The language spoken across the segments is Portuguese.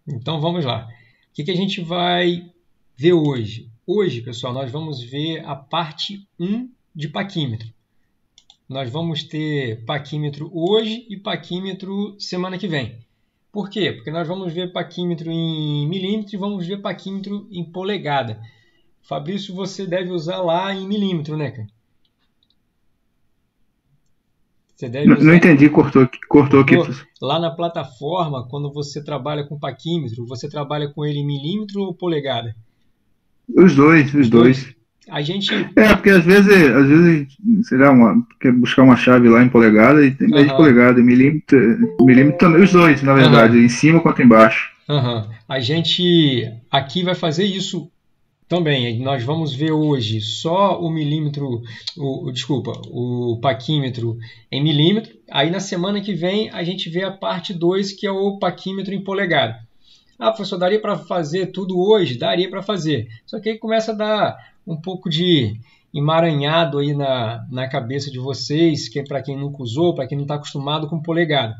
Então vamos lá. O que a gente vai ver hoje? Hoje, pessoal, nós vamos ver a parte 1 de paquímetro. Nós vamos ter paquímetro hoje e paquímetro semana que vem. Por quê? Porque nós vamos ver paquímetro em milímetro e vamos ver paquímetro em polegada. Fabrício, você deve usar lá em milímetro, né, cara? Você deve Não usar. entendi, cortou aqui. Cortou? Lá na plataforma, quando você trabalha com paquímetro, você trabalha com ele em milímetro ou polegada? Os dois, os Os dois? dois. A gente. É, porque às vezes, sei lá, quer buscar uma chave lá em polegada e tem vez de Aham, polegada, milímetro também, os dois, na verdade, aham, em cima quanto embaixo. aham. A gente aqui vai fazer isso também. Nós vamos ver hoje só o milímetro, desculpa, o paquímetro em milímetro. Aí na semana que vem a gente vê a parte 2 que é o paquímetro em polegada. Ah, professor, daria para fazer tudo hoje? Daria para fazer. Só que aí começa a dar um pouco de emaranhado aí na cabeça de vocês, que para quem nunca usou, para quem não está acostumado com polegada.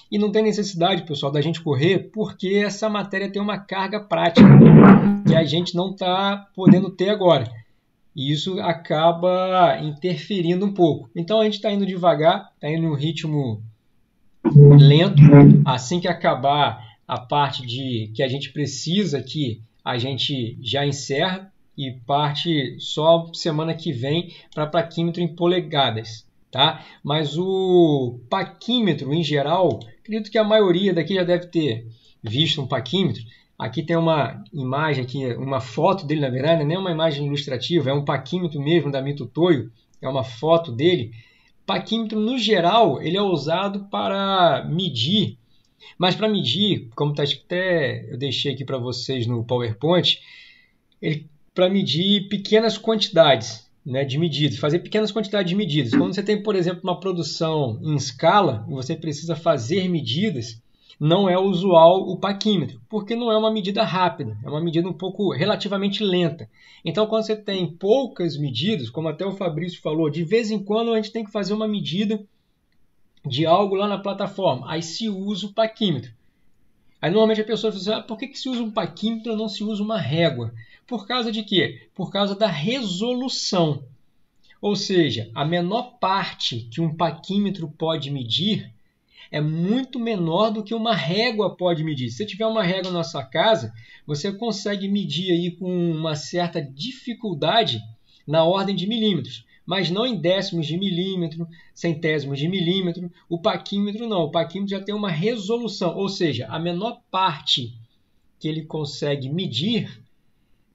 E não tem necessidade, pessoal, da gente correr, porque essa matéria tem uma carga prática que a gente não está podendo ter agora. E isso acaba interferindo um pouco. Então a gente está indo devagar, está indo em um ritmo lento. Assim que acabar a parte de que a gente precisa aqui, a gente já encerra e parte só semana que vem para paquímetro em polegadas. Tá? Mas o paquímetro em geral, acredito que a maioria daqui já deve ter visto um paquímetro. Aqui tem uma imagem, aqui, uma foto dele, na verdade, não é nem uma imagem ilustrativa, é um paquímetro mesmo da Mito Toyo, é uma foto dele. Paquímetro, no geral, ele é usado para medir, mas para medir, como está até eu deixei aqui para vocês no PowerPoint, ele para medir pequenas quantidades, né, de medidas, fazer pequenas quantidades de medidas. Quando você tem, por exemplo, uma produção em escala e você precisa fazer medidas, não é usual o paquímetro, porque não é uma medida rápida, é uma medida um pouco relativamente lenta. Então, quando você tem poucas medidas, como até o Fabrício falou, de vez em quando a gente tem que fazer uma medida de algo lá na plataforma, aí se usa o paquímetro. Aí normalmente a pessoa fala assim, por que se usa um paquímetro e não se usa uma régua? Por causa de quê? Por causa da resolução. Ou seja, a menor parte que um paquímetro pode medir é muito menor do que uma régua pode medir. Se você tiver uma régua na sua casa, você consegue medir aí com uma certa dificuldade na ordem de milímetros, mas não em décimos de milímetro, centésimos de milímetro. O paquímetro não, o paquímetro já tem uma resolução, ou seja, a menor parte que ele consegue medir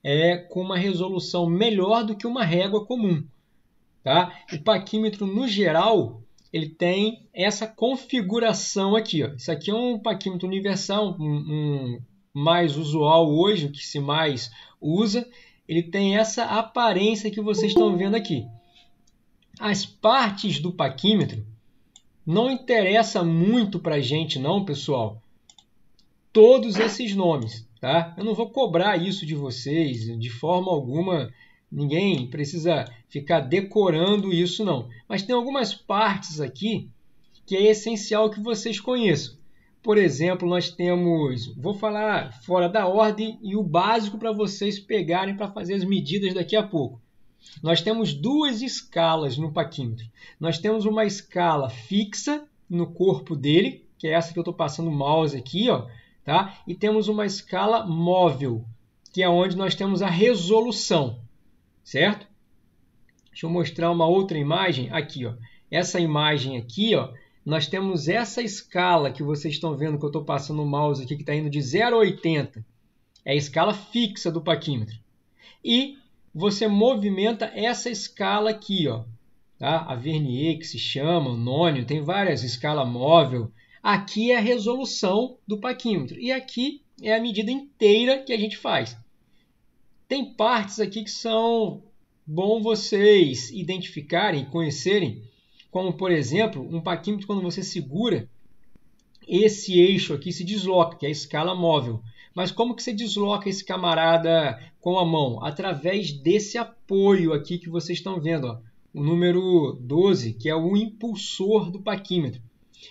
é com uma resolução melhor do que uma régua comum. Tá? O paquímetro, no geral, ele tem essa configuração aqui. Ó. Isso aqui é um paquímetro universal, um mais usual hoje, o que se mais usa. Ele tem essa aparência que vocês estão vendo aqui. As partes do paquímetro não interessa muito para a gente, não, pessoal, todos esses nomes. Tá? Eu não vou cobrar isso de vocês de forma alguma. Ninguém precisa ficar decorando isso, não. Mas tem algumas partes aqui que é essencial que vocês conheçam. Por exemplo, nós temos, vou falar fora da ordem e o básico para vocês pegarem para fazer as medidas daqui a pouco. Nós temos duas escalas no paquímetro. Nós temos uma escala fixa no corpo dele, que é essa que eu estou passando o mouse aqui, ó, tá? E temos uma escala móvel, que é onde nós temos a resolução, certo? Deixa eu mostrar uma outra imagem aqui, ó. Essa imagem aqui, ó, nós temos essa escala que vocês estão vendo que eu estou passando o mouse aqui, que está indo de 0 a 80. É a escala fixa do paquímetro. E você movimenta essa escala aqui, ó, tá? A Vernier, que se chama, o nônio, tem várias escala móvel. Aqui é a resolução do paquímetro e aqui é a medida inteira que a gente faz. Tem partes aqui que são bom vocês identificarem, conhecerem, como por exemplo, um paquímetro quando você segura, esse eixo aqui se desloca, que é a escala móvel. Mas como que você desloca esse camarada com a mão? Através desse apoio aqui que vocês estão vendo, ó, o número 12, que é o impulsor do paquímetro.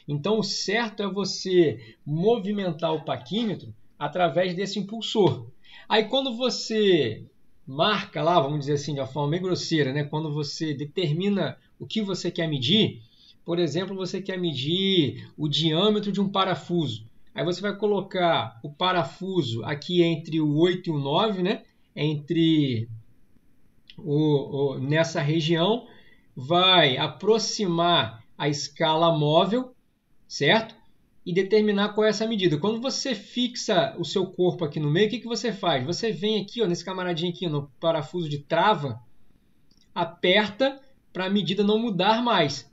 Então, o certo é você movimentar o paquímetro através desse impulsor. Aí quando você marca lá, vamos dizer assim, de uma forma bem grosseira, né? Quando você determina o que você quer medir, por exemplo, você quer medir o diâmetro de um parafuso. Aí você vai colocar o parafuso aqui entre o 8 e o 9, né? Nessa região, vai aproximar a escala móvel, certo? E determinar qual é essa medida. Quando você fixa o seu corpo aqui no meio, o que você faz? Você vem aqui, ó, nesse camaradinho aqui, no parafuso de trava, aperta para a medida não mudar mais.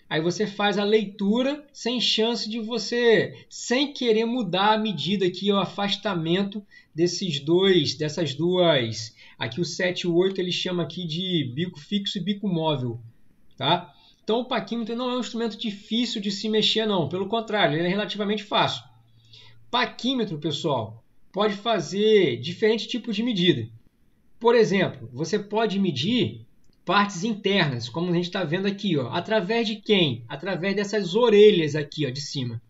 Aí você faz a leitura sem chance de você, sem querer mudar a medida aqui, o afastamento dessas duas. Aqui o 7 e o 8 ele chama aqui de bico fixo e bico móvel, tá? Então o paquímetro não é um instrumento difícil de se mexer, não. Pelo contrário, ele é relativamente fácil. Paquímetro, pessoal, pode fazer diferentes tipos de medida. Por exemplo, você pode medir partes internas, como a gente está vendo aqui, ó, através de quem? Através dessas orelhas aqui, ó, de cima.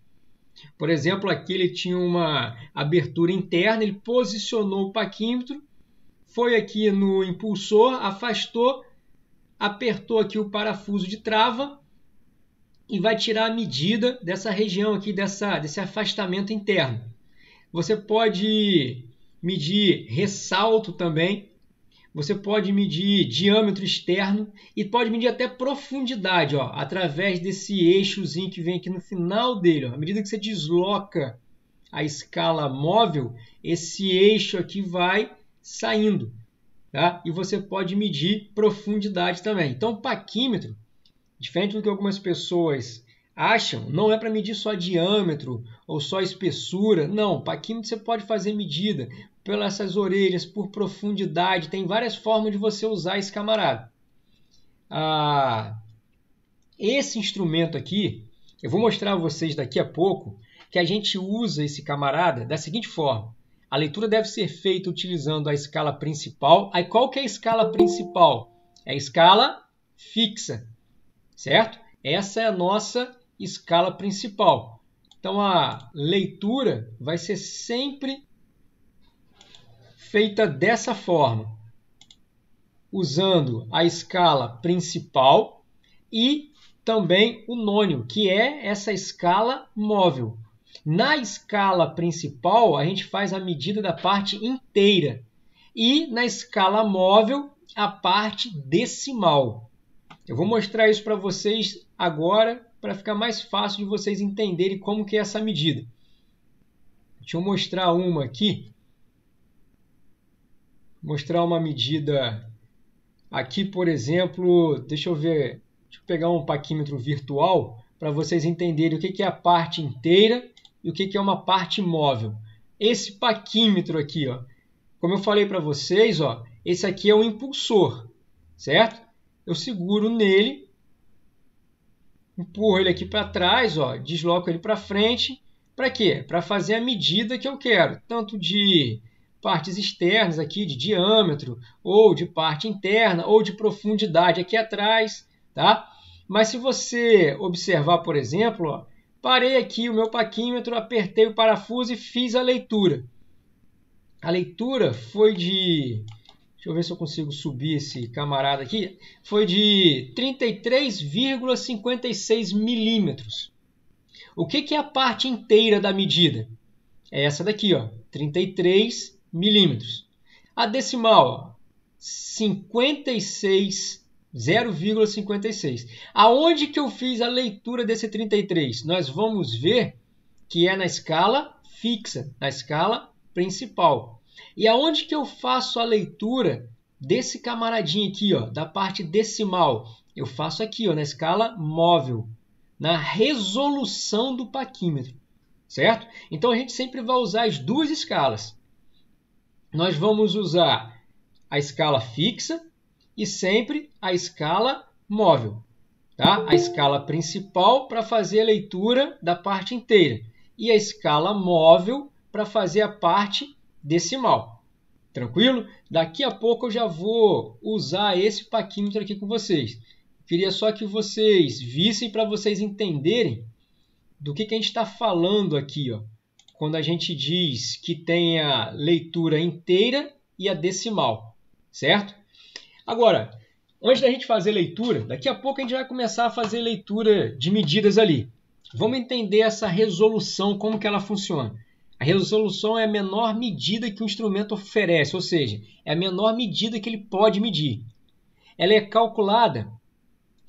Por exemplo, aqui ele tinha uma abertura interna, ele posicionou o paquímetro, foi aqui no impulsor, afastou, apertou aqui o parafuso de trava e vai tirar a medida dessa região aqui, desse afastamento interno. Você pode medir ressalto também, você pode medir diâmetro externo e pode medir até profundidade, ó, através desse eixozinho que vem aqui no final dele. Ó. À medida que você desloca a escala móvel, esse eixo aqui vai saindo. Tá? E você pode medir profundidade também. Então, o paquímetro, diferente do que algumas pessoas acham, não é para medir só diâmetro ou só espessura. Não, paquímetro você pode fazer medida pelas essas orelhas, por profundidade. Tem várias formas de você usar esse camarada. Esse instrumento aqui, eu vou mostrar a vocês daqui a pouco que a gente usa esse camarada da seguinte forma. A leitura deve ser feita utilizando a escala principal. Aí qual que é a escala principal? É a escala fixa, certo? Essa é a nossa escala principal. Então a leitura vai ser sempre feita dessa forma, usando a escala principal e também o nônio, que é essa escala móvel. Na escala principal, a gente faz a medida da parte inteira e na escala móvel, a parte decimal. Eu vou mostrar isso para vocês agora, para ficar mais fácil de vocês entenderem como que é essa medida. Deixa eu mostrar uma aqui. Mostrar uma medida aqui, por exemplo, deixa eu pegar um paquímetro virtual para vocês entenderem o que é a parte inteira e o que é uma parte móvel. Esse paquímetro aqui, ó, como eu falei para vocês, ó, esse aqui é o impulsor, certo? Eu seguro nele, empurro ele aqui para trás, ó, desloco ele para frente. Para quê? Para fazer a medida que eu quero, tanto de partes externas aqui, de diâmetro, ou de parte interna, ou de profundidade aqui atrás, tá? Mas se você observar, por exemplo, ó, parei aqui o meu paquímetro, apertei o parafuso e fiz a leitura. A leitura foi de... Deixa eu ver se eu consigo subir esse camarada aqui. Foi de 33,56 milímetros. O que é a parte inteira da medida? É essa daqui, ó, 33 milímetros. A decimal, 0,56. Aonde que eu fiz a leitura desse 33? Nós vamos ver que é na escala fixa, na escala principal. E aonde que eu faço a leitura desse camaradinho aqui, ó, da parte decimal? Eu faço aqui, ó, na escala móvel, na resolução do paquímetro, certo? Então a gente sempre vai usar as duas escalas. Nós vamos usar a escala fixa e sempre a escala móvel, tá? A escala principal para fazer a leitura da parte inteira e a escala móvel para fazer a parte decimal. Tranquilo? Daqui a pouco eu já vou usar esse paquímetro aqui com vocês. Queria só que vocês vissem para vocês entenderem do que a gente está falando aqui, ó, quando a gente diz que tem a leitura inteira e a decimal, certo? Agora, antes da gente fazer leitura, daqui a pouco a gente vai começar a fazer leitura de medidas ali. Vamos entender essa resolução, como que ela funciona. A resolução é a menor medida que o instrumento oferece, ou seja, é a menor medida que ele pode medir. Ela é calculada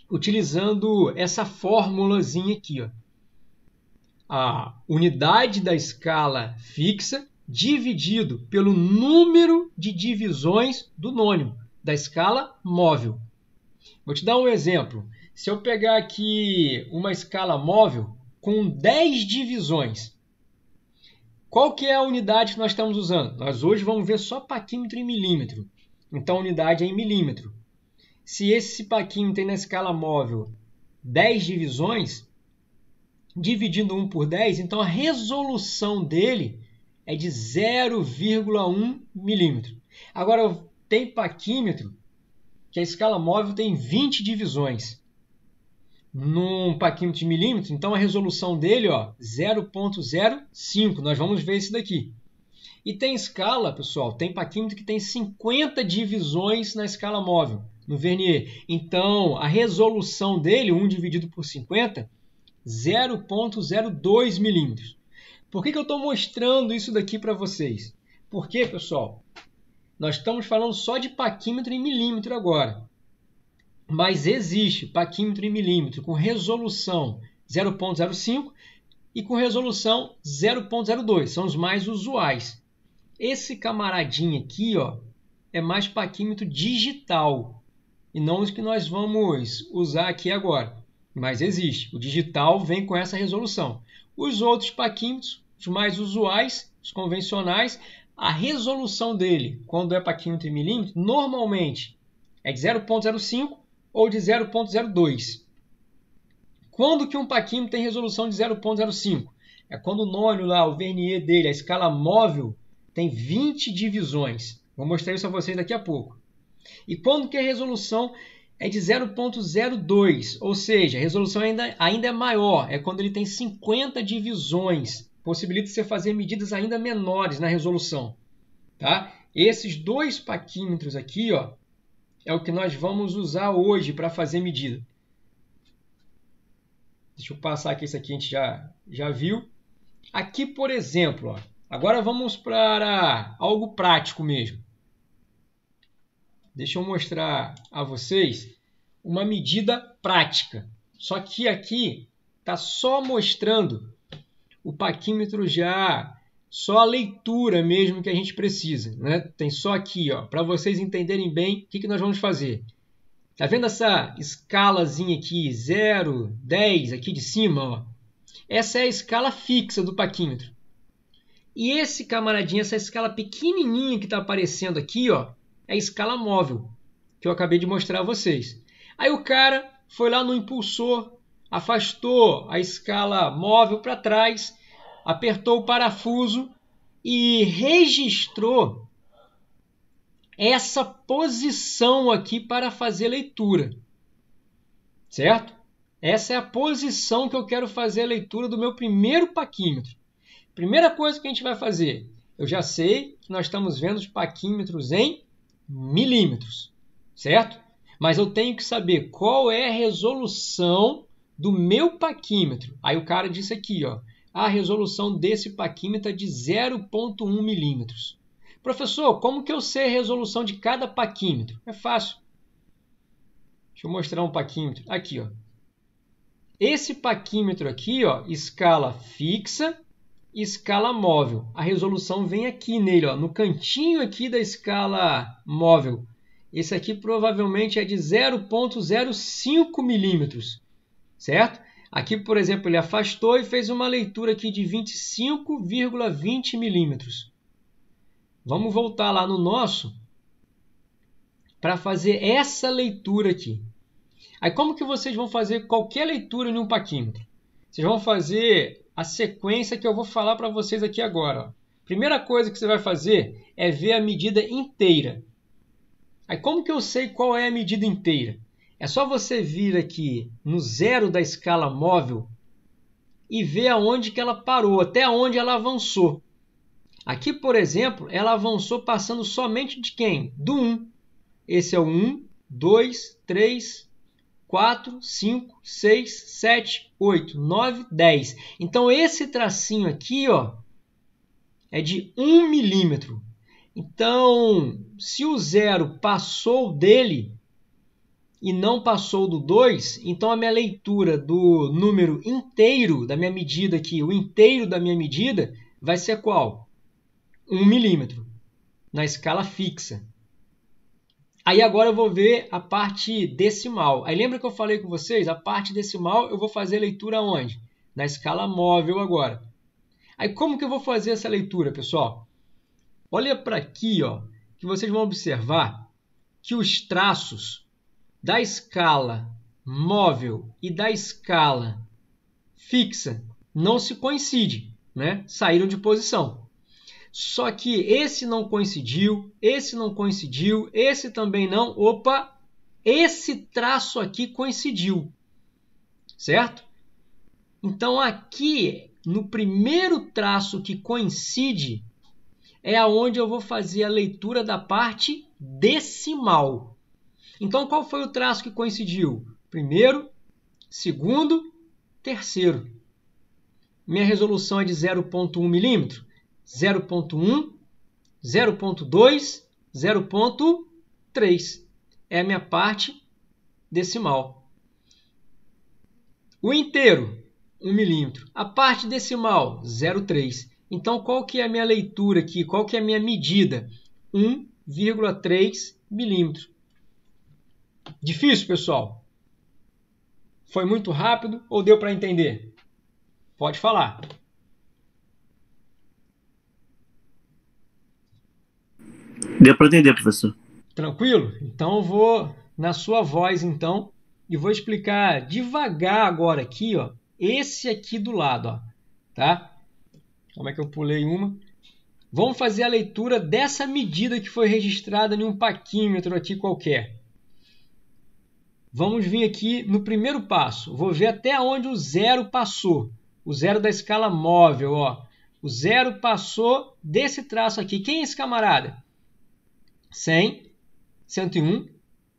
utilizando essa formulazinha aqui, ó. A unidade da escala fixa dividido pelo número de divisões do nônimo da escala móvel. Vou te dar um exemplo. Se eu pegar aqui uma escala móvel com 10 divisões, qual que é a unidade que nós estamos usando? Nós hoje vamos ver só paquímetro em milímetro. Então a unidade é em milímetro. Se esse paquímetro tem na escala móvel 10 divisões, dividindo 1 por 10, então a resolução dele é de 0,1 milímetro. Agora, tem paquímetro que a escala móvel tem 20 divisões. Num paquímetro de milímetro, então a resolução dele, 0,05. Nós vamos ver isso daqui. E tem escala, pessoal, tem paquímetro que tem 50 divisões na escala móvel, no vernier. Então, a resolução dele, 1 dividido por 50, 0,02 milímetros. Por que eu estou mostrando isso daqui para vocês? Porque, pessoal, nós estamos falando só de paquímetro em milímetro agora. Mas existe paquímetro em milímetro com resolução 0,05 e com resolução 0,02. São os mais usuais. Esse camaradinho aqui, é mais paquímetro digital. E não os que nós vamos usar aqui agora. Mas existe. O digital vem com essa resolução. Os outros paquímetros, os mais usuais, os convencionais, a resolução dele, quando é paquímetro em milímetro, normalmente é de 0,05 ou de 0,02. Quando que um paquímetro tem resolução de 0,05? É quando o nônimo lá, o vernier dele, a escala móvel, tem 20 divisões. Vou mostrar isso a vocês daqui a pouco. E quando que a resolução é de 0,02, ou seja, a resolução ainda é maior, é quando ele tem 50 divisões, possibilita você fazer medidas ainda menores na resolução. Tá? Esses dois paquímetros aqui, é o que nós vamos usar hoje para fazer medida. Deixa eu passar aqui, isso aqui a gente já viu. Aqui, por exemplo, agora vamos para algo prático mesmo. Deixa eu mostrar a vocês uma medida prática. Só que aqui está só mostrando o paquímetro já, só a leitura mesmo que a gente precisa, né? Tem só aqui, para vocês entenderem bem o que nós vamos fazer. Tá vendo essa escalazinha aqui, 0, 10, aqui de cima? Essa é a escala fixa do paquímetro. E esse camaradinho, essa escala pequenininha que está aparecendo aqui, é a escala móvel, que eu acabei de mostrar a vocês. Aí o cara foi lá no impulsor, afastou a escala móvel para trás, apertou o parafuso e registrou essa posição aqui para fazer leitura. Certo? Essa é a posição que eu quero fazer a leitura do meu primeiro paquímetro. Primeira coisa que a gente vai fazer, eu já sei que nós estamos vendo os paquímetros em milímetros, certo? Mas eu tenho que saber qual é a resolução do meu paquímetro. Aí o cara disse aqui, a resolução desse paquímetro é de 0,1 milímetros. Professor, como que eu sei a resolução de cada paquímetro? É fácil. Deixa eu mostrar um paquímetro. Aqui, Esse paquímetro aqui, escala fixa e escala móvel. A resolução vem aqui nele, no cantinho aqui da escala móvel. Esse aqui provavelmente é de 0,05 milímetros, certo? Aqui, por exemplo, ele afastou e fez uma leitura aqui de 25,20 milímetros. Vamos voltar lá no nosso para fazer essa leitura aqui. Aí como que vocês vão fazer qualquer leitura em um paquímetro? Vocês vão fazer a sequência que eu vou falar para vocês aqui agora. Primeira coisa que você vai fazer é ver a medida inteira. Aí como que eu sei qual é a medida inteira? É só você vir aqui no zero da escala móvel e ver aonde que ela parou, até onde ela avançou. Aqui, por exemplo, ela avançou passando somente de quem? Do 1. Esse é o 1, 2, 3, 4, 5, 6, 7, 8, 9, 10. Então, esse tracinho aqui, ó, é de 1 milímetro. Então, se o 0 passou dele e não passou do 2, então a minha leitura do número inteiro da minha medida aqui, o inteiro da minha medida, vai ser qual? 1 milímetro, na escala fixa. Aí agora eu vou ver a parte decimal. Aí lembra que eu falei com vocês? A parte decimal eu vou fazer a leitura onde? Na escala móvel agora. Aí como que eu vou fazer essa leitura, pessoal? Olha para aqui, ó, que vocês vão observar que os traços da escala móvel e da escala fixa não se coincidem, né? Saíram de posição. Só que esse não coincidiu, esse não coincidiu, esse também não. Opa, esse traço aqui coincidiu, certo? Então aqui, no primeiro traço que coincide, é aonde eu vou fazer a leitura da parte decimal. Então qual foi o traço que coincidiu? Primeiro, segundo, terceiro. Minha resolução é de 0,1 milímetro. 0,1, 0,2, 0,3. É a minha parte decimal. O inteiro, 1 milímetro. A parte decimal, 0,3. Então, qual que é a minha leitura aqui? Qual que é a minha medida? 1,3 milímetros. Difícil, pessoal? Foi muito rápido ou deu para entender? Pode falar. Deu para entender, professor. Tranquilo? Então eu vou na sua voz então e vou explicar devagar agora aqui, ó, esse aqui do lado, ó, tá? Como é que eu pulei uma? Vamos fazer a leitura dessa medida que foi registrada em um paquímetro aqui qualquer. Vamos vir aqui no primeiro passo. Vou ver até onde o 0 passou. O 0 da escala móvel, ó. O 0 passou desse traço aqui. Quem é esse camarada? 100, 101,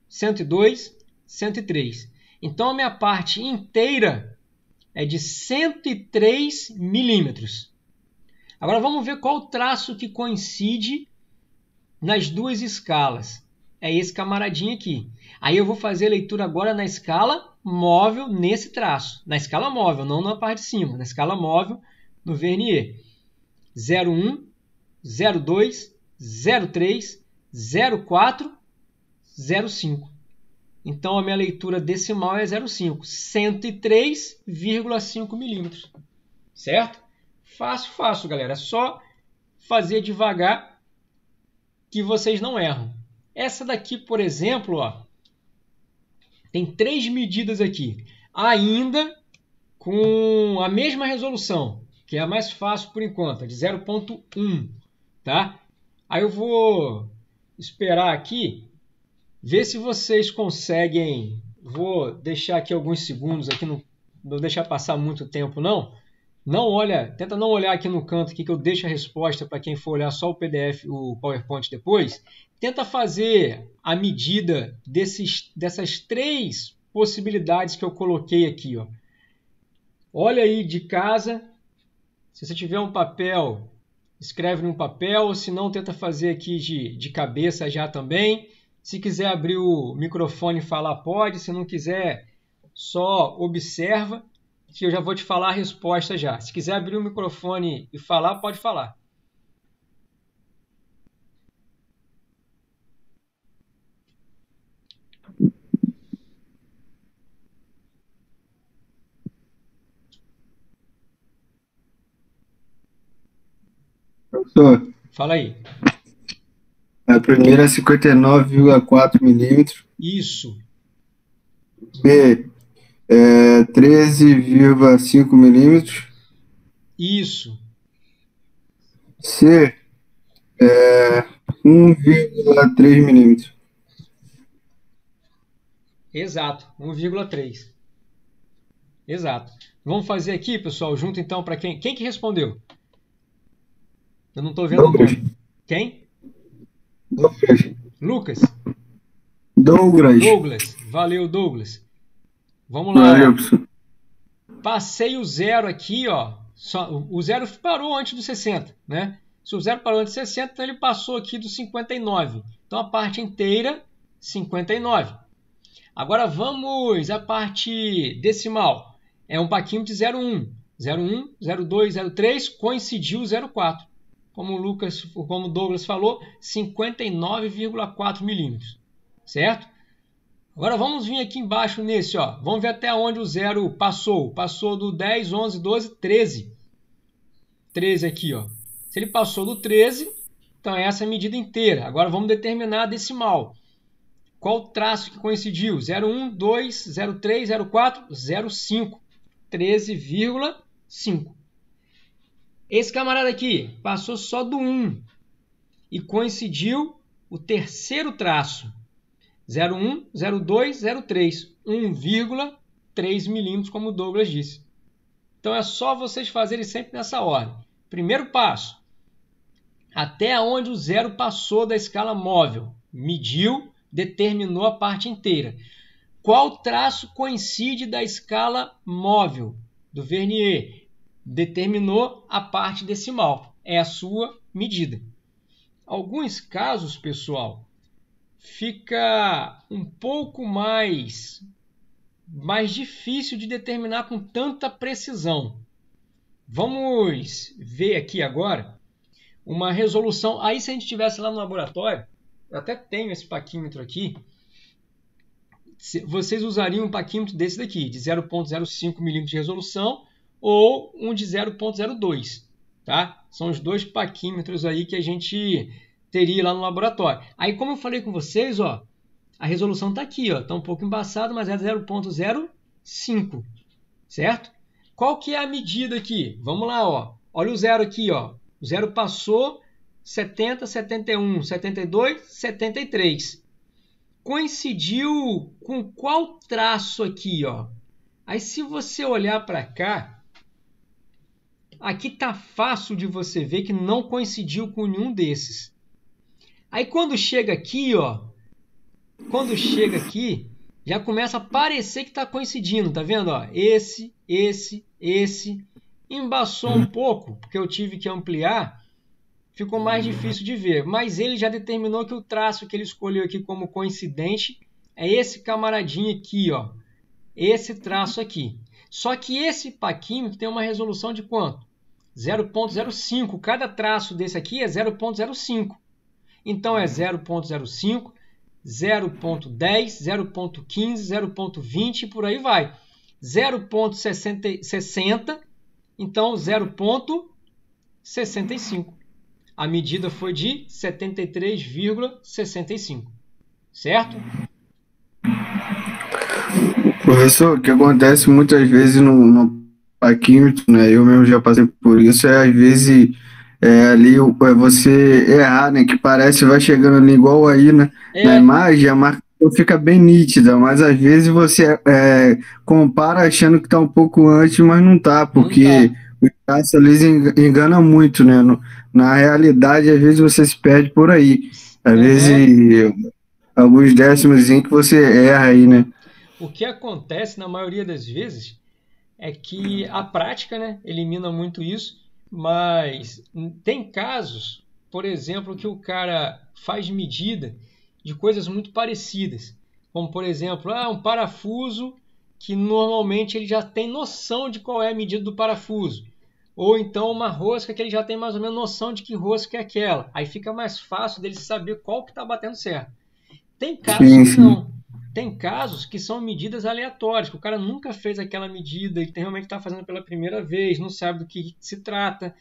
102, 103. Então, a minha parte inteira é de 103 milímetros. Agora, vamos ver qual o traço que coincide nas duas escalas. É esse camaradinho aqui. Aí eu vou fazer a leitura agora na escala móvel nesse traço. Na escala móvel, não na parte de cima. Na escala móvel, no vernier. 01, 02, 03, 04, 05. Então, a minha leitura decimal é 0,5. 103,5 milímetros. Certo? Fácil, fácil, galera. É só fazer devagar que vocês não erram. Essa daqui, por exemplo, ó, tem 3 medidas aqui. Ainda com a mesma resolução, que é a mais fácil por enquanto, de 0,1. Tá? Aí eu vou esperar aqui, ver se vocês conseguem. Vou deixar aqui alguns segundos, aqui não vou deixar passar muito tempo não. Tenta não olhar aqui no canto aqui que eu deixo a resposta para quem for olhar só o PDF, o PowerPoint depois. Tenta fazer a medida dessas 3 possibilidades que eu coloquei aqui, ó. Olha aí de casa. Se você tiver um papel, escreve num papel, ou se não, tenta fazer aqui de cabeça já também. Se quiser abrir o microfone e falar, pode. Se não quiser, só observa, que eu já vou te falar a resposta já. Se quiser abrir o microfone e falar, pode falar. Professor, Fala aí. a primeira é 59,4 milímetros. Isso. B é 13,5 milímetros. Isso. C é 1,3 milímetros. Exato. 1,3. Exato. Vamos fazer aqui, pessoal, junto então para quem? Quem que respondeu? Eu não estou vendo o nome. Quem? Douglas. Lucas. Douglas. Valeu, Douglas. Vamos lá. Valeu, Ó. professor. Passei o zero aqui, ó. O zero parou antes do 60, né? Se o zero parou antes do 60, então ele passou aqui do 59. Então a parte inteira, 59. Agora vamos à parte decimal. É um paquímetro de 0,1. 0,1, 0,2, 0,3, coincidiu o 0,4. Como o Douglas falou, 59,4 milímetros. Certo? Agora vamos vir aqui embaixo nesse, ó. Vamos ver até onde o zero passou. Passou do 10, 11, 12, 13. 13 aqui, ó. Se ele passou do 13, então é essa medida inteira. Agora vamos determinar a decimal. Qual o traço que coincidiu? 0,1, 2, 0,3, 0,4, 0,5. 13,5. Esse camarada aqui passou só do 1 e coincidiu o terceiro traço. 0,1, 0,2, 0,3. 1,3 milímetros, como o Douglas disse. Então é só vocês fazerem sempre nessa ordem. Primeiro passo. Até onde o zero passou da escala móvel. Mediu, determinou a parte inteira. Qual traço coincide da escala móvel do vernier? Determinou a parte decimal. É a sua medida. Alguns casos, pessoal, fica um pouco mais difícil de determinar com tanta precisão. Vamos ver aqui agora uma resolução. Aí se a gente estivesse lá no laboratório, eu até tenho esse paquímetro aqui, vocês usariam um paquímetro desse daqui, de 0,05 milímetros de resolução ou um de 0,02, tá? São os dois paquímetros aí que a gente teria lá no laboratório. Aí, como eu falei com vocês, ó, a resolução está aqui, ó, tá um pouco embaçado, mas é 0,05, certo? Qual que é a medida aqui? Vamos lá, ó. Olha o zero aqui, ó. O zero passou 70, 71, 72, 73. Coincidiu com qual traço aqui, ó? Aí se você olhar para cá, aqui tá fácil de você ver que não coincidiu com nenhum desses. Aí quando chega aqui, ó, já começa a parecer que está coincidindo, tá vendo? Ó? Esse. Embaçou um pouco, porque eu tive que ampliar, ficou mais difícil de ver. Mas ele já determinou que o traço que ele escolheu aqui como coincidente é esse camaradinho aqui, ó. Esse traço aqui. Só que esse paquímetro tem uma resolução de quanto? 0,05. Cada traço desse aqui é 0,05. Então é 0,05, 0,10, 0,15, 0,20 e por aí vai. 0,60, então 0,65. A medida foi de 73,65. Certo? Professor, o que acontece muitas vezes no paquímetro, né? Eu mesmo já passei por isso, às vezes ali você errar, né? Que parece vai chegando ali igual aí, né? Na imagem, a marca fica bem nítida, mas às vezes você compara achando que tá um pouco antes, mas não tá, porque o traço ali engana muito, né? Na realidade, às vezes você se perde por aí. Às vezes, alguns décimos em que você erra aí, né? O que acontece na maioria das vezes é que a prática, né, elimina muito isso, mas tem casos, por exemplo, que o cara faz medida de coisas muito parecidas, como por exemplo, um parafuso que normalmente ele já tem noção de qual é a medida do parafuso, ou então uma rosca que ele já tem mais ou menos noção de que rosca é aquela, aí fica mais fácil dele saber qual que está batendo certo. Tem casos que não. Tem casos que são medidas aleatórias, que o cara nunca fez aquela medida e realmente está fazendo pela primeira vez, não sabe do que se trata.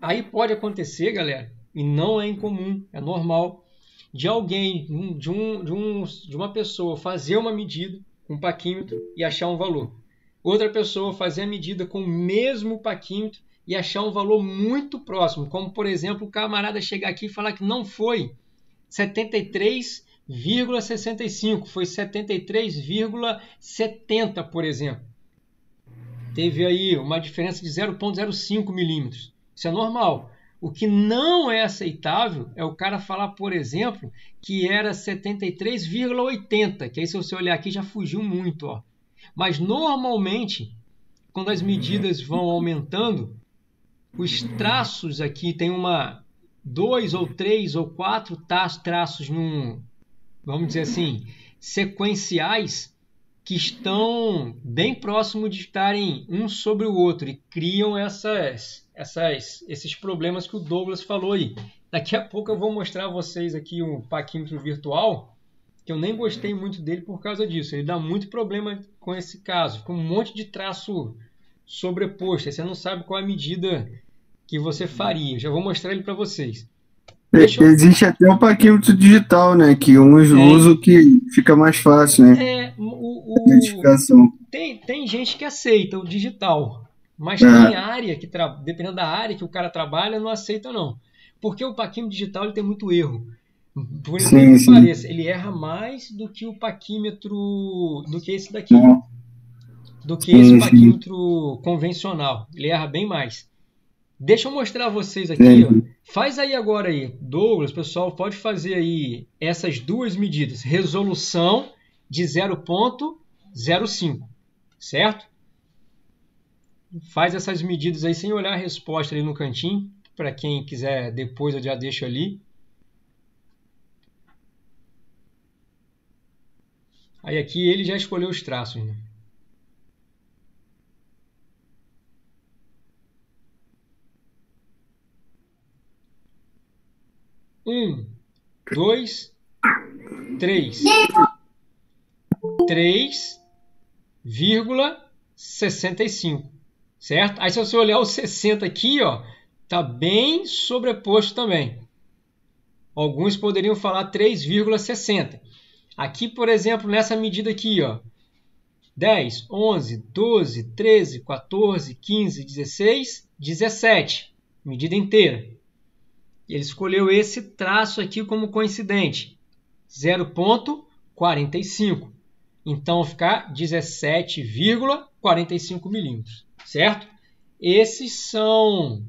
Aí pode acontecer, galera, e não é incomum, é normal, de alguém, de uma pessoa fazer uma medida com um paquímetro e achar um valor. Outra pessoa fazer a medida com o mesmo paquímetro e achar um valor muito próximo, como por exemplo o camarada chegar aqui e falar que não foi 73,65, foi 73,70, por exemplo. teve aí uma diferença de 0,05 milímetros. Isso é normal. O que não é aceitável é o cara falar, por exemplo, que era 73,80, que aí se você olhar aqui já fugiu muito, ó. Mas normalmente, quando as medidas vão aumentando, os traços aqui tem 2 ou 3 ou 4 traços vamos dizer assim, sequenciais, que estão bem próximos de estarem um sobre o outro e criam esses problemas que o Douglas falou aí. Daqui a pouco eu vou mostrar a vocês aqui um paquímetro virtual, que eu nem gostei muito dele por causa disso. Ele dá muito problema com esse caso. Fica um monte de traço sobreposto. Aí você não sabe qual é a medida que você faria. Já vou mostrar ele para vocês. Existe até um paquímetro digital, né? Que uns usam que fica mais fácil, né? Identificação. Tem gente que aceita o digital, mas tem área que, dependendo da área que o cara trabalha, não aceita não. Porque o paquímetro digital ele tem muito erro. Por exemplo, que pareça, ele erra mais do que o paquímetro, do que esse daqui. Do que esse paquímetro convencional. Ele erra bem mais. Deixa eu mostrar a vocês aqui, ó. Faz aí agora aí, Douglas, pessoal, pode fazer aí essas duas medidas. Resolução de 0,05, certo? Faz essas medidas aí sem olhar a resposta ali no cantinho. Para quem quiser, depois eu já deixo ali. Aí aqui ele já escolheu os traços, né? Um, 2, 3. 3,65, certo? Aí se você olhar o 60 aqui, ó, tá bem sobreposto também. Alguns poderiam falar 3,60. Aqui, por exemplo, nessa medida aqui, ó, 10, 11, 12, 13, 14, 15, 16, 17, medida inteira. Ele escolheu esse traço aqui como coincidente, 0,45. Então, ficar 17,45 milímetros, certo? Esses são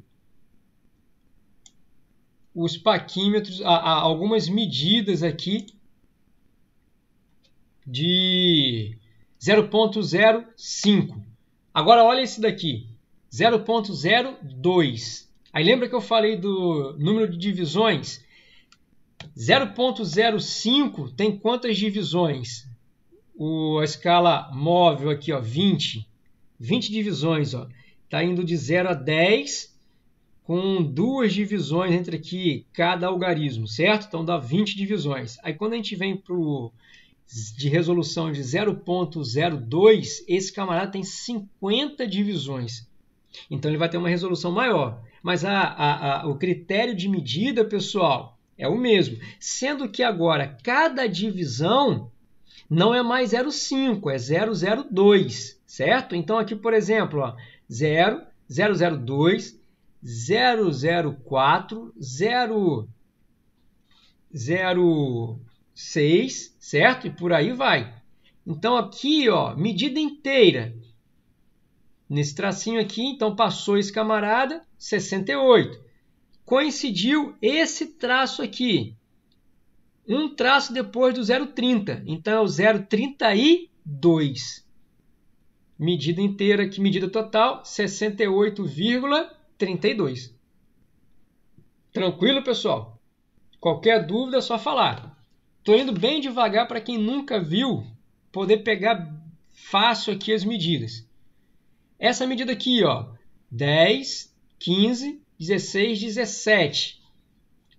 os paquímetros, algumas medidas aqui de 0,05. Agora, olha esse daqui, 0,02. Aí lembra que eu falei do número de divisões? 0,05 tem quantas divisões? A escala móvel aqui, ó, 20 divisões, ó. Tá indo de 0 a 10 com 2 divisões entre aqui cada algarismo, certo? Então dá 20 divisões. Aí quando a gente vem de resolução de 0,02, esse camarada tem 50 divisões. Então ele vai ter uma resolução maior. Mas o critério de medida, pessoal, é o mesmo. Sendo que agora cada divisão não é mais 0,5, é 0,02, certo? Então aqui, por exemplo, ó, 0, 002, 004, 006, certo? E por aí vai. Então aqui, ó, medida inteira. Nesse tracinho aqui, então passou esse camarada, 68. Coincidiu esse traço aqui. Um traço depois do 0,30. Então é o 0,32. Medida inteira aqui, medida total, 68,32. Tranquilo, pessoal? Qualquer dúvida é só falar. Estou indo bem devagar para quem nunca viu poder pegar fácil aqui as medidas. Essa medida aqui, ó, 10, 15, 16, 17.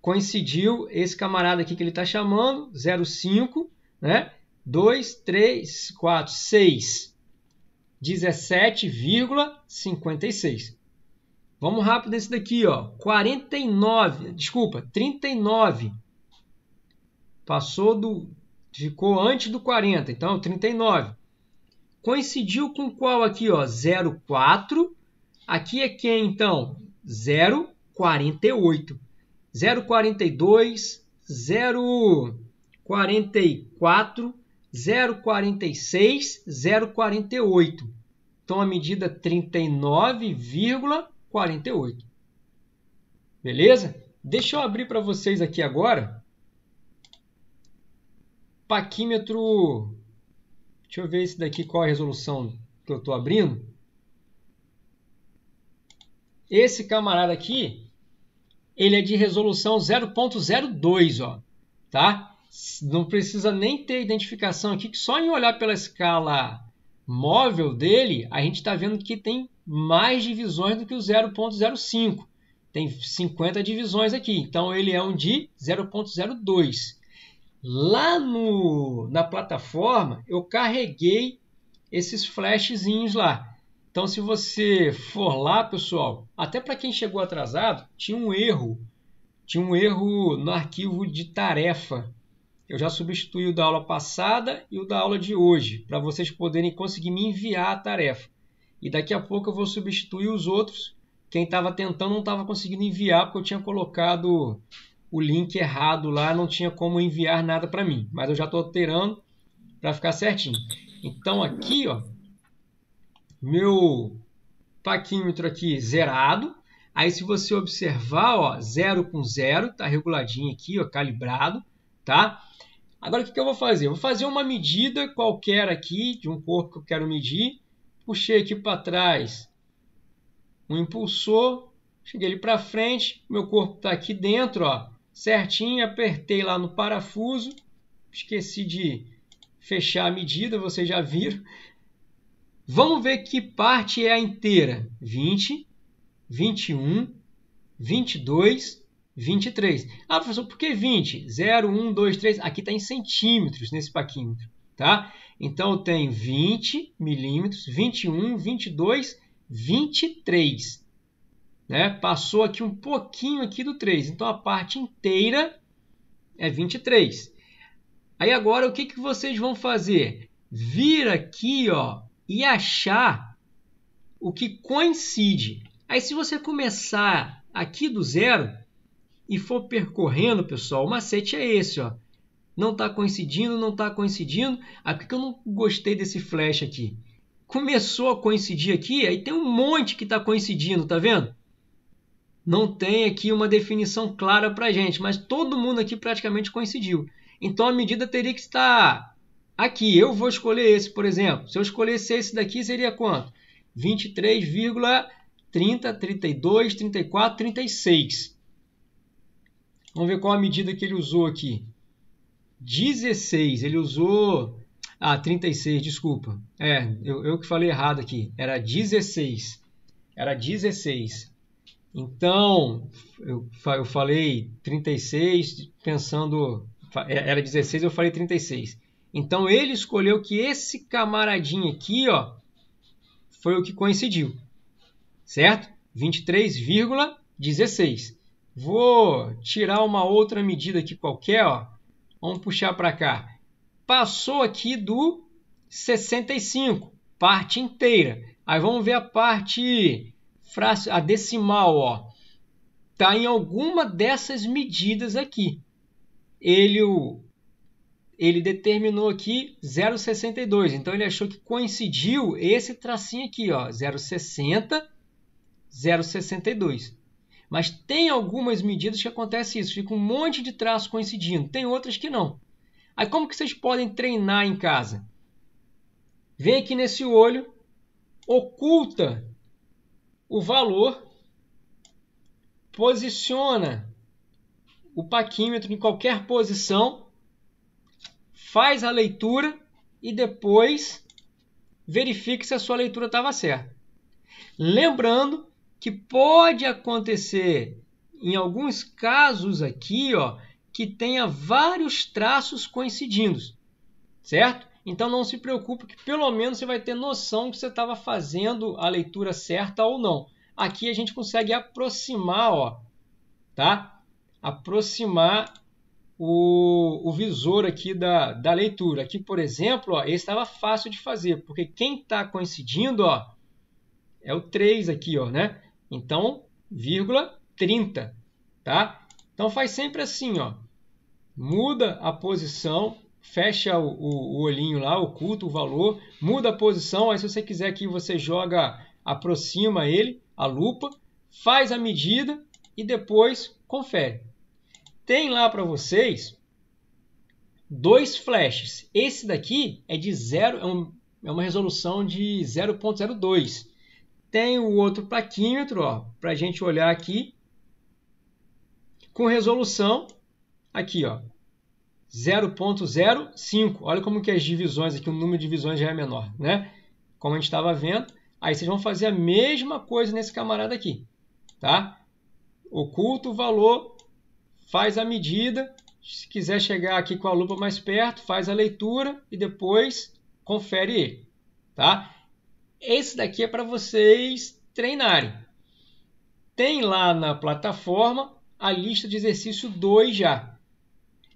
Coincidiu esse camarada aqui que ele está chamando, 0,5, né? 2, 3, 4, 6. 17,56. Vamos rápido nesse daqui, ó. 49, desculpa, 39. Ficou antes do 40, então 39. Coincidiu com qual aqui, ó? 0,4. Aqui é quem, então? 0,48. 0,42, 0,44, 0,46, 0,48. Então, a medida 39,48. Beleza? Deixa eu abrir para vocês aqui agora. Paquímetro. Deixa eu ver esse daqui, qual a resolução que eu estou abrindo. Esse camarada aqui, ele é de resolução 0.02, ó, tá? Não precisa nem ter identificação aqui, que só em olhar pela escala móvel dele, a gente está vendo que tem mais divisões do que o 0.05. Tem 50 divisões aqui, então ele é um de 0.02. Lá na plataforma, eu carreguei esses flashzinhos lá. Então, se você for lá, pessoal, até para quem chegou atrasado, tinha um erro no arquivo de tarefa. Eu já substituí o da aula passada e o da aula de hoje, para vocês poderem conseguir me enviar a tarefa. E daqui a pouco eu vou substituir os outros. Quem estava tentando não estava conseguindo enviar, porque eu tinha colocado o link errado lá, não tinha como enviar nada para mim. Mas eu já estou alterando para ficar certinho. Então aqui, ó, meu paquímetro aqui zerado. Aí se você observar, ó, 0 com 0, tá reguladinho aqui, ó, calibrado, tá? Agora o que eu vou fazer? Eu vou fazer uma medida qualquer aqui de um corpo que eu quero medir. Puxei aqui para trás um impulsor, cheguei ele para frente, meu corpo está aqui dentro, ó, certinho, apertei lá no parafuso, esqueci de fechar a medida, vocês já viram. Vamos ver que parte é a inteira. 20, 21, 22, 23. Ah, professor, por que 20? 0, 1, 2, 3. Aqui está em centímetros nesse paquímetro, tá? Então, eu tenho 20 milímetros, 21, 22, 23. Né? Passou aqui um pouquinho aqui do 3. Então, a parte inteira é 23. Aí, agora, o que vocês vão fazer? Vir aqui, ó, e achar o que coincide. Aí, se você começar aqui do zero e for percorrendo, pessoal, o macete é esse, ó. Não está coincidindo, não está coincidindo. Ah, por que eu não gostei desse flash aqui? Começou a coincidir aqui, aí tem um monte que está coincidindo, tá vendo? Não tem aqui uma definição clara para a gente, mas todo mundo aqui praticamente coincidiu. Então, a medida teria que estar aqui. Eu vou escolher esse, por exemplo. Se eu escolhesse esse daqui, seria quanto? 23,30, 32, 34, 36. Vamos ver qual a medida que ele usou aqui. 16, ele usou... Ah, 36, desculpa. Eu que falei errado aqui. Era 16. Era 16. Então, eu falei 36, pensando... Era 16, eu falei 36. Então, ele escolheu que esse camaradinho aqui, ó, foi o que coincidiu. Certo? 23,16. Vou tirar uma outra medida aqui qualquer, ó. Vamos puxar para cá. Passou aqui do 65, parte inteira. Aí vamos ver a parte, a decimal, ó. Tá em alguma dessas medidas aqui. Ele determinou aqui 0,62. Então ele achou que coincidiu esse tracinho aqui, ó, 0,60, 0,62. Mas tem algumas medidas que acontece isso, fica um monte de traço coincidindo. Tem outras que não. Aí como que vocês podem treinar em casa? Vem aqui nesse olho, oculta o valor, posiciona o paquímetro em qualquer posição, faz a leitura e depois verifique se a sua leitura estava certa. Lembrando que pode acontecer em alguns casos aqui, ó, que tenha vários traços coincidindo, certo? Então não se preocupe que pelo menos você vai ter noção que você estava fazendo a leitura certa ou não. Aqui a gente consegue aproximar, ó, tá? Aproximar o visor aqui da leitura. Aqui, por exemplo, ó, esse estava fácil de fazer, porque quem está coincidindo, ó, é o 3 aqui, ó, né? Então, 0,30, tá? Então faz sempre assim, ó. Muda a posição, fecha o olhinho lá, oculta o valor, muda a posição, aí se você quiser aqui você aproxima ele, a lupa, faz a medida e depois confere. Tem lá para vocês 2 flashes. Esse daqui é de 0, é uma resolução de 0.02. Tem o outro plaquímetro, para a gente olhar aqui, com resolução aqui, 0.05. Olha como que as divisões aqui, o número de divisões já é menor, né? Como a gente estava vendo. Aí vocês vão fazer a mesma coisa nesse camarada aqui, tá? Oculta o valor, faz a medida. Se quiser chegar aqui com a lupa mais perto, faz a leitura e depois confere ele, tá? Esse daqui é para vocês treinarem. Tem lá na plataforma a lista de exercício 2 já.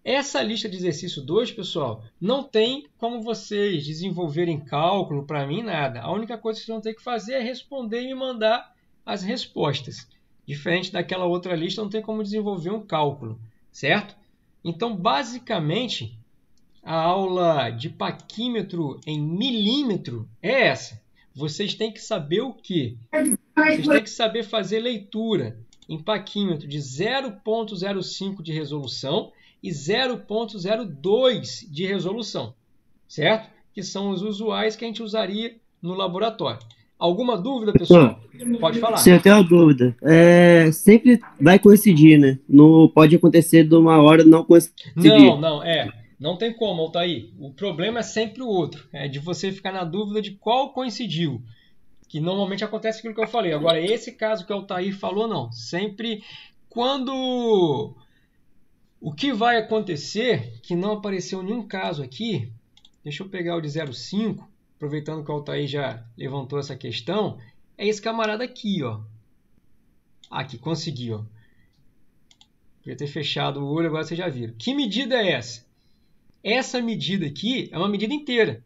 Essa lista de exercício 2, pessoal, não tem como vocês desenvolverem cálculo para mim, nada. A única coisa que vocês vão ter que fazer é responder e me mandar as respostas. Diferente daquela outra lista, não tem como desenvolver um cálculo, certo? Então, basicamente, a aula de paquímetro em milímetro é essa. Vocês têm que saber o quê? Vocês têm que saber fazer leitura em paquímetro de 0.05 de resolução e 0.02 de resolução, certo? Que são os usuais que a gente usaria no laboratório. Alguma dúvida, pessoal? Pode falar. Sim, eu tenho uma dúvida. Sempre vai coincidir, né? Não pode acontecer de uma hora não coincidir. Não tem como, Altair. O problema é sempre o outro. É de você ficar na dúvida de qual coincidiu. Que normalmente acontece aquilo que eu falei. Agora, esse caso que o Altair falou, não. Sempre quando... O que vai acontecer, que não apareceu nenhum caso aqui, deixa eu pegar o de 0,5, aproveitando que o Altair já levantou essa questão, é esse camarada aqui, Aqui, consegui, Podia ter fechado o olho, agora vocês já viram. Que medida é essa? Essa medida aqui é uma medida inteira.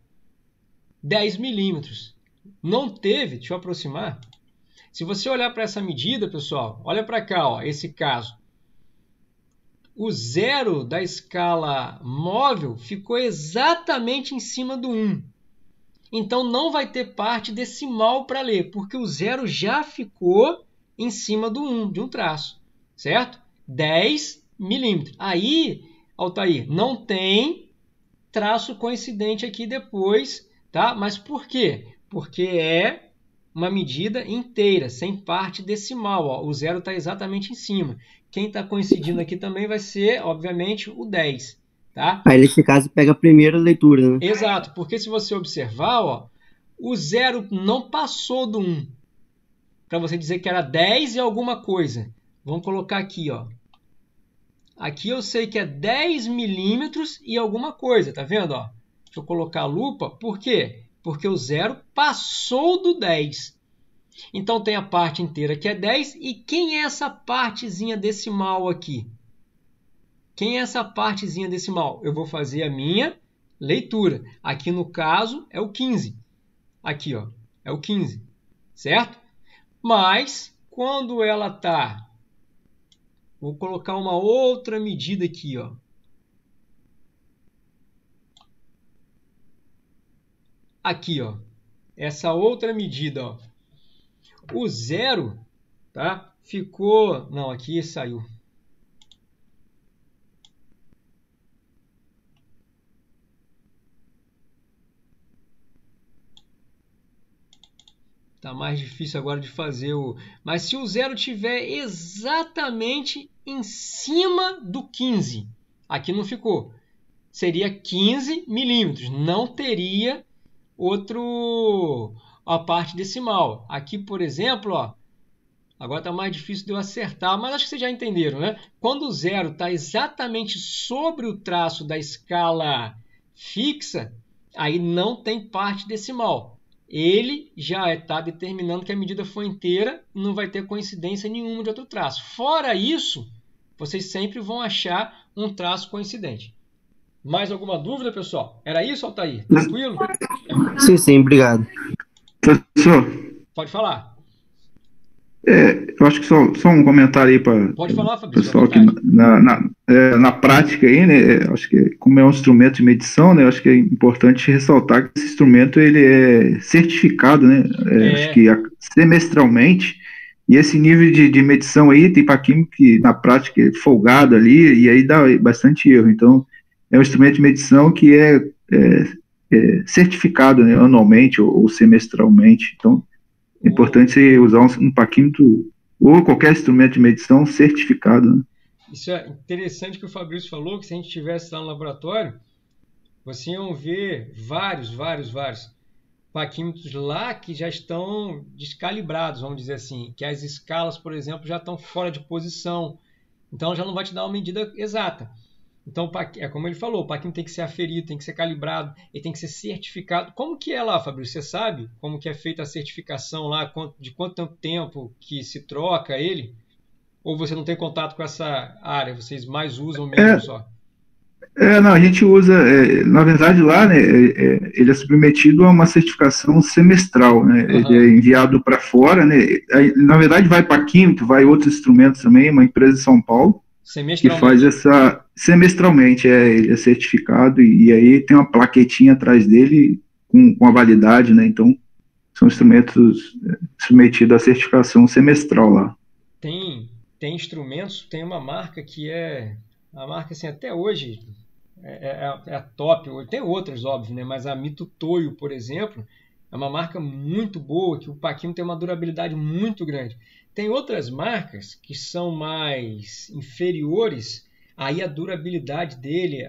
10 milímetros. Não teve, deixa eu aproximar. Se você olhar para essa medida, pessoal, olha para cá, esse caso. O 0 da escala móvel ficou exatamente em cima do 1. Então, não vai ter parte decimal para ler, porque o 0 já ficou em cima do 1, de um traço, certo? 10 milímetros. Aí, Altair, não tem traço coincidente aqui depois, tá? Mas por quê? Porque é uma medida inteira, sem parte decimal. O 0 está exatamente em cima. Quem está coincidindo aqui também vai ser, obviamente, o 10. Tá? Aí, nesse caso, pega a primeira leitura, né? Exato, porque se você observar, o 0 não passou do 1. Para você dizer que era 10 e alguma coisa. Vamos colocar aqui, Aqui eu sei que é 10 milímetros e alguma coisa, tá vendo? Deixa eu colocar a lupa. Por quê? Porque o 0 passou do 10. Então, tem a parte inteira que é 10. E quem é essa partezinha decimal aqui? Quem é essa partezinha decimal? Eu vou fazer a minha leitura. Aqui, no caso, é o 15. Aqui, é o 15. Certo? Mas, quando ela está... Vou colocar uma outra medida aqui, Aqui, essa outra medida, O 0, tá? Ficou... Não, aqui saiu. Tá mais difícil agora de fazer o... Mas se o 0 tiver exatamente em cima do 15, aqui não ficou. Seria 15 milímetros. Não teria a parte decimal. Aqui, por exemplo, agora está mais difícil de eu acertar, mas acho que vocês já entenderam, né? Quando o 0 está exatamente sobre o traço da escala fixa, aí não tem parte decimal. Ele já está determinando que a medida foi inteira e não vai ter coincidência nenhuma de outro traço. Fora isso, vocês sempre vão achar um traço coincidente. Mais alguma dúvida, pessoal? Era isso, Altair? Tranquilo? Sim, obrigado. Professor, Pode falar. Eu acho que só um comentário aí para o Pode falar, Fabrício, à pessoal que vontade. na prática aí, né, acho que como é um instrumento de medição, né, acho que é importante ressaltar que esse instrumento ele é certificado, né, acho que semestralmente, e esse nível de medição aí tem paquímetro que na prática é folgado ali, e aí dá bastante erro. Então, é um instrumento de medição que é certificado, né, anualmente ou semestralmente. Então, é importante você usar um paquímetro ou qualquer instrumento de medição certificado, né? Isso é interessante que o Fabrício falou, que se a gente estivesse lá no laboratório, vocês iam ver vários paquímetros lá que já estão descalibrados, vamos dizer assim, que as escalas, por exemplo, já estão fora de posição, então já não vai te dar uma medida exata. Então, é como ele falou, o paquímetro tem que ser aferido, tem que ser calibrado, ele tem que ser certificado. Como que é lá, Fabrício? Você sabe como que é feita a certificação lá, de quanto tempo que se troca ele? Ou você não tem contato com essa área, vocês mais usam mesmo só? Não, a gente usa, na verdade lá, né, ele é submetido a uma certificação semestral, né, ele é enviado para fora, né, na verdade vai paquímetro, vai outros instrumentos também, uma empresa de São Paulo, que faz semestralmente, ele é certificado e aí tem uma plaquetinha atrás dele com a validade, né, então são instrumentos submetidos à certificação semestral lá. Tem instrumentos, tem uma marca que é, a marca assim, até hoje é a top, tem outras óbvio, né, mas a Mito Toyo, por exemplo, é uma marca muito boa, que o paquímetro tem uma durabilidade muito grande. Tem outras marcas que são mais inferiores, aí a durabilidade dele,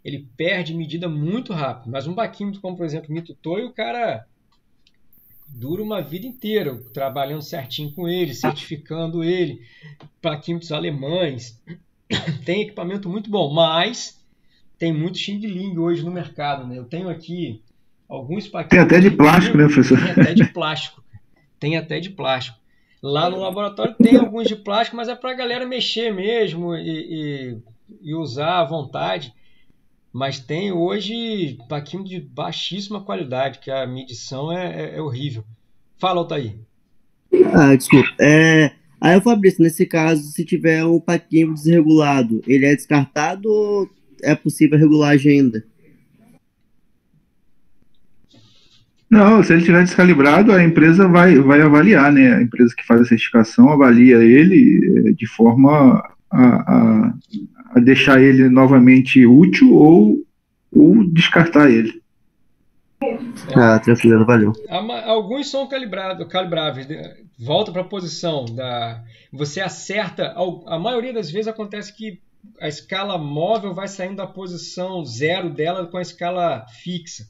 ele perde medida muito rápido. Mas um paquímetro como, por exemplo, o Mito Toyo, o cara dura uma vida inteira trabalhando certinho com ele, certificando ele. Paquímetros alemães, tem equipamento muito bom, mas tem muito xing-ling hoje no mercado, né? Eu tenho aqui alguns paquímetros. Tem até de plástico, né, professor? Tem até de plástico. Tem até de plástico. Lá no laboratório tem alguns de plástico, mas é para a galera mexer mesmo e usar à vontade. Mas tem hoje paquímetro de baixíssima qualidade, que a medição é horrível. Fala, Altair. Desculpa. Aí, Fabrício, nesse caso, se tiver um paquímetro desregulado, ele é descartado ou é possível regulagem ainda? Não, se ele estiver descalibrado, a empresa vai avaliar, né? A empresa que faz a certificação avalia ele de forma a deixar ele novamente útil ou descartar ele. Tranquilo, valeu. Alguns são calibráveis. Volta para a posição. Você acerta. A maioria das vezes acontece que a escala móvel vai saindo da posição zero dela com a escala fixa.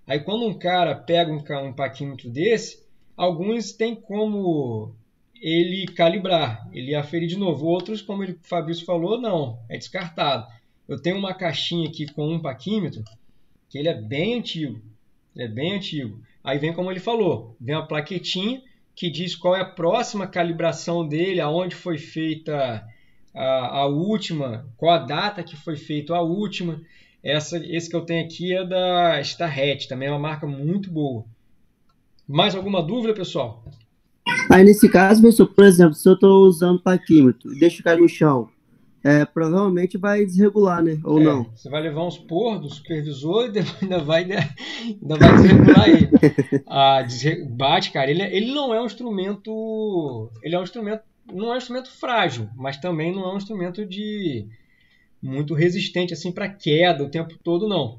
Aí quando um cara pega um paquímetro desse, alguns tem como ele calibrar, ele aferir de novo. Outros, como o Fabrício falou, não, é descartado. Eu tenho uma caixinha aqui com um paquímetro, que ele é bem antigo. Aí vem como ele falou, vem uma plaquetinha que diz qual é a próxima calibração dele, aonde foi feita a última, qual a data que foi feita a última. Esse que eu tenho aqui é da Starrett, também é uma marca muito boa. Mais alguma dúvida, pessoal? Aí nesse caso, professor, por exemplo, se eu estou usando paquímetro e deixo cair no chão, provavelmente vai desregular, né? Ou não? Você vai levar uns porros do supervisor e ainda vai desregular ele. Bate, cara, ele não é um instrumento. Não é um instrumento frágil, mas também não é um instrumento muito resistente assim para queda o tempo todo, não.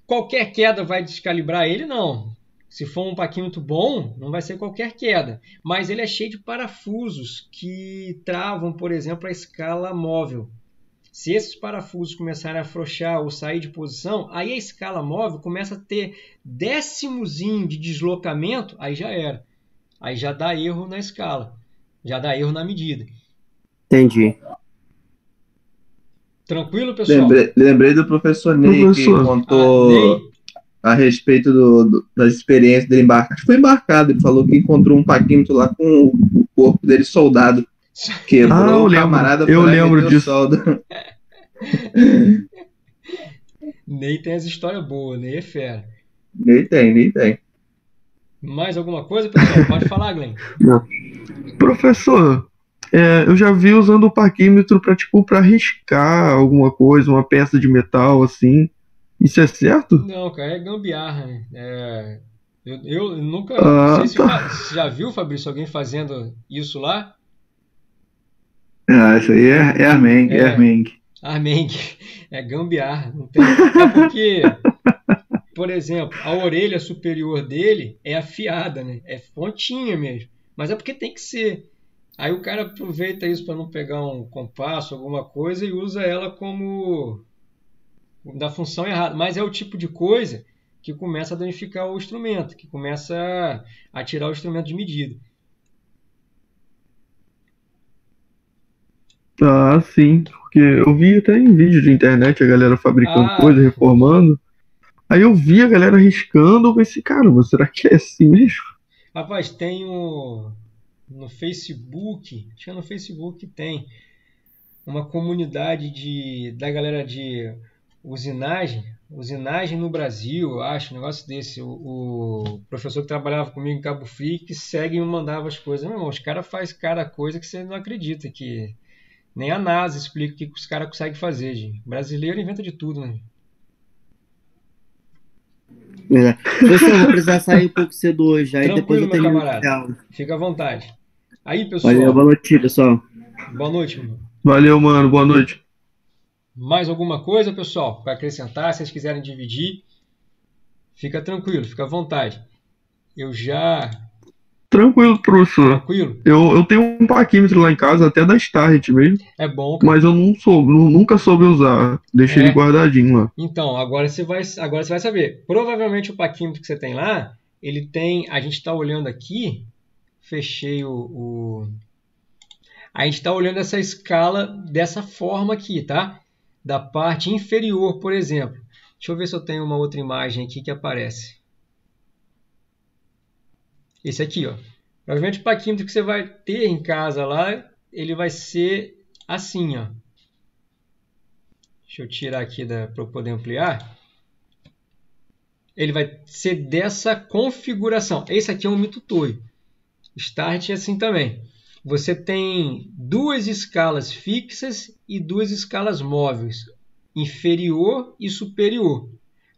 Qualquer queda vai descalibrar ele, não. Se for um paquímetro bom, não vai ser qualquer queda. Mas ele é cheio de parafusos que travam, por exemplo, a escala móvel. Se esses parafusos começarem a afrouxar ou sair de posição, aí a escala móvel começa a ter décimozinho de deslocamento, aí já era. Aí já dá erro na escala, já dá erro na medida. Entendi. Tranquilo, pessoal? Lembrei do professor Ney, que contou a respeito das experiências dele embarcado. Acho que foi embarcado, ele falou que encontrou um paquímetro lá com o corpo dele soldado. Quebrou, eu lembro disso. Ney tem as histórias boas, Ney é fera. Ney tem. Mais alguma coisa, pessoal? Pode falar, Glenn. Não. Professor, eu já vi usando o paquímetro para tipo, para riscar alguma coisa, uma peça de metal assim. Isso é certo? Não, cara, é gambiarra, né? Eu nunca. Não sei se você já viu, Fabrício, alguém fazendo isso lá? Isso aí é Armeng, é Armeng. Armeng. É gambiarra. Não tem... É porque, por exemplo, a orelha superior dele é afiada, né? É pontinha mesmo. Mas é porque tem que ser. Aí o cara aproveita isso para não pegar um compasso, alguma coisa, e usa ela como da função errada. Mas é o tipo de coisa que começa a danificar o instrumento, que começa a tirar o instrumento de medida. Ah, sim, porque eu vi até em vídeo de internet a galera fabricando coisa, reformando. Aí eu vi a galera riscando, eu pensei, caramba, será que é assim mesmo? Rapaz, tem no Facebook, acho que no Facebook tem uma comunidade da galera de usinagem no Brasil, eu acho, um negócio desse. O professor que trabalhava comigo em Cabo Frio, que segue e me mandava as coisas. Meu irmão, os caras fazem coisa que você não acredita, que nem a NASA explica o que os caras conseguem fazer, gente. O brasileiro inventa de tudo, né? Pessoal, vou precisar sair um pouco cedo hoje, aí Tranquilo, depois eu meu termino. camarada. Fica à vontade. Aí, pessoal. Valeu, boa noite, pessoal. Boa noite, mano. Valeu, mano, boa noite. Mais alguma coisa, pessoal, para acrescentar? Se vocês quiserem dividir, fica tranquilo, fica à vontade. Tranquilo, professor. Tranquilo? Eu tenho um paquímetro lá em casa, até da Start mesmo. É bom, cara. Mas eu nunca soube usar. Deixei ele guardadinho lá. Então, agora você vai saber. Provavelmente o paquímetro que você tem lá, ele tem... A gente está olhando aqui, fechei a gente está olhando essa escala dessa forma aqui, tá? Da parte inferior, por exemplo. Deixa eu ver se eu tenho uma outra imagem aqui que aparece. Esse aqui, ó. Provavelmente o paquímetro que você vai ter em casa lá, ele vai ser assim, ó. Deixa eu tirar aqui para eu poder ampliar. Ele vai ser dessa configuração. Esse aqui é um Mitutoyo. Start é assim também. Você tem duas escalas fixas e duas escalas móveis, inferior e superior.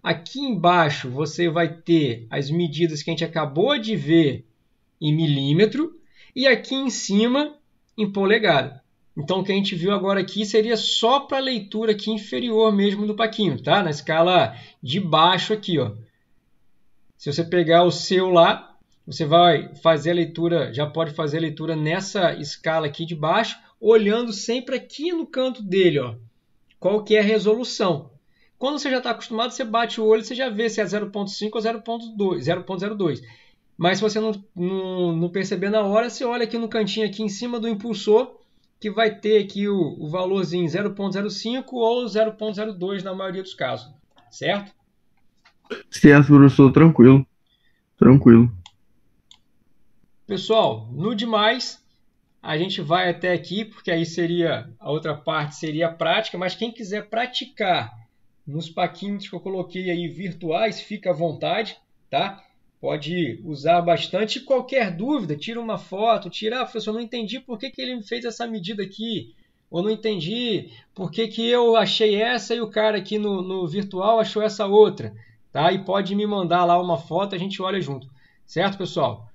Aqui embaixo você vai ter as medidas que a gente acabou de ver em milímetro e aqui em cima em polegada. Então o que a gente viu agora aqui seria só para a leitura aqui inferior mesmo do paquímetro, tá? Na escala de baixo aqui, ó. Se você pegar o seu lá, você vai fazer a leitura, já pode fazer a leitura nessa escala aqui de baixo, olhando sempre aqui no canto dele, ó, qual que é a resolução. Quando você já está acostumado, você bate o olho e você já vê se é 0.5 ou 0.02. Mas se você não perceber na hora, você olha aqui no cantinho, aqui em cima do impulsor, que vai ter aqui o valorzinho 0.05 ou 0.02 na maioria dos casos, certo? Certo, professor, tranquilo. Tranquilo. Pessoal, no demais, a gente vai até aqui, porque aí a outra parte seria a prática, mas quem quiser praticar nos paquímetros que eu coloquei aí virtuais, fica à vontade, tá? Pode usar bastante. Qualquer dúvida, tira uma foto, professor, não entendi por que ele me fez essa medida aqui, ou não entendi por que eu achei essa e o cara aqui no virtual achou essa outra, tá? E pode me mandar lá uma foto, a gente olha junto, certo, pessoal?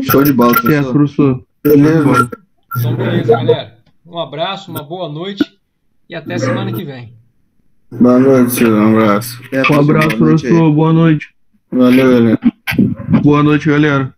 Show de bola, professor. Beleza. Então, beleza, galera. Um abraço, uma boa noite e até semana que vem. Boa noite, um abraço. Um abraço, professor. Boa noite. Valeu, galera. Boa noite, galera.